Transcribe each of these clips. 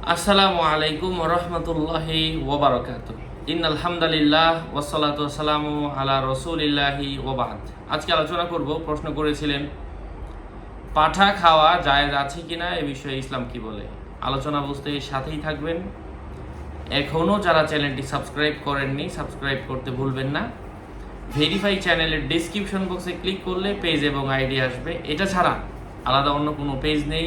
আসসালামু আলাইকুম রহমতুল্লাহি ওবারাকাতু। ইন্নাল হামদুলিল্লাহ ওয়াসসালাতু ওয়াসসালামু আলা রাসূলিল্লাহি ওয়া বাদ। আজকে আলোচনা করব, প্রশ্ন করেছিলেন পাঠা খাওয়া জায়েজ আছে কিনা, এ বিষয়ে ইসলাম কি বলে। আলোচনা বুঝতে সাথেই থাকবেন। এখনও যারা চ্যানেলটি সাবস্ক্রাইব করেননি, সাবস্ক্রাইব করতে ভুলবেন না। ভেরিফাই চ্যানেলের ডেসক্রিপশন বক্সে ক্লিক করলে পেজ এবং আইডি আসবে। এটা ছাড়া আলাদা অন্য কোনো পেজ নেই,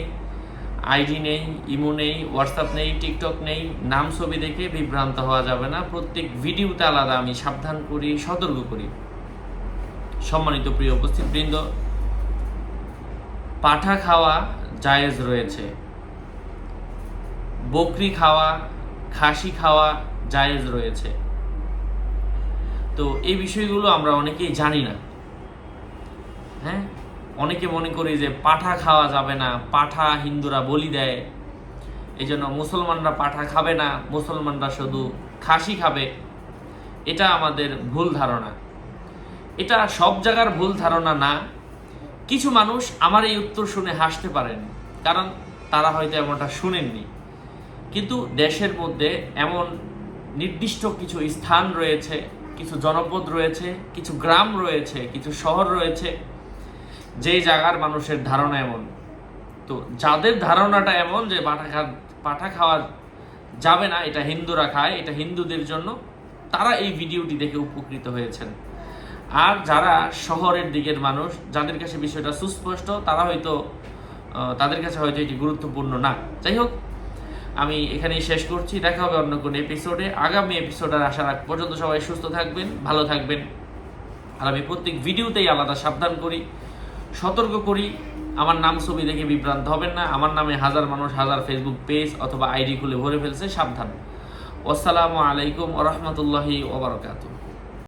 আইডি নেই, ইমো নেই, হোয়াটসঅ্যাপ নেই, টিকটক নেই। নাম ছবি দেখে বিভ্রান্ত হওয়া যাবে না। প্রত্যেক ভিডিওতে আলাদা আমি সাবধান করি, সতর্ক করি। সম্মানিত প্রিয় উপস্থিত বৃন্দ, পাঠা খাওয়া জায়েজ রয়েছে, বকরি খাওয়া, খাসি খাওয়া জায়েজ রয়েছে। তো এই বিষয়গুলো আমরা অনেকেই জানি না। হ্যাঁ, অনেকে মনে করি যে পাঠা খাওয়া যাবে না, পাঠা হিন্দুরা বলি দেয়, এই জন্য মুসলমানরা পাঠা খাবে না, মুসলমানরা শুধু খাসি খাবে। এটা আমাদের ভুল ধারণা। এটা সব জায়গার ভুল ধারণা না। কিছু মানুষ আমার এই উত্তর শুনে হাসতে পারেন, কারণ তারা হয়তো এমনটা শুনেননি। কিন্তু দেশের মধ্যে এমন নির্দিষ্ট কিছু স্থান রয়েছে, কিছু জনপদ রয়েছে, কিছু গ্রাম রয়েছে, কিছু শহর রয়েছে, যে জায়গার মানুষের ধারণা এমন। তো যাদের ধারণাটা এমন যে পাঠা খাওয়া যাবে না, এটা হিন্দুরা খায়, এটা হিন্দুদের জন্য, তারা এই ভিডিওটি দেখে উপকৃত হয়েছেন। আর যারা শহরের দিকের মানুষ, যাদের কাছে বিষয়টা সুস্পষ্ট, তারা হয়তো তাদের কাছে হয়তো এটি গুরুত্বপূর্ণ না। যাই হোক, আমি এখানেই শেষ করছি। দেখা হবে অন্য কোনো এপিসোডে। আগামী এপিসোডের আসার আগ পর্যন্ত সবাই সুস্থ থাকবেন, ভালো থাকবেন। আর আমি প্রত্যেক ভিডিওতেই আলাদা সাবধান করি, সতর্ক করি। আমার নাম ছবি দেখে বিভ্রান্ত হবেন না। আমার নামে হাজার মানুষ হাজার ফেসবুক পেজ অথবা আইডি খুলে ভরে ফেলছে, সাবধান। আসসালামু আলাইকুম ওয়া রাহমাতুল্লাহি ওয়া বারাকাতুহু।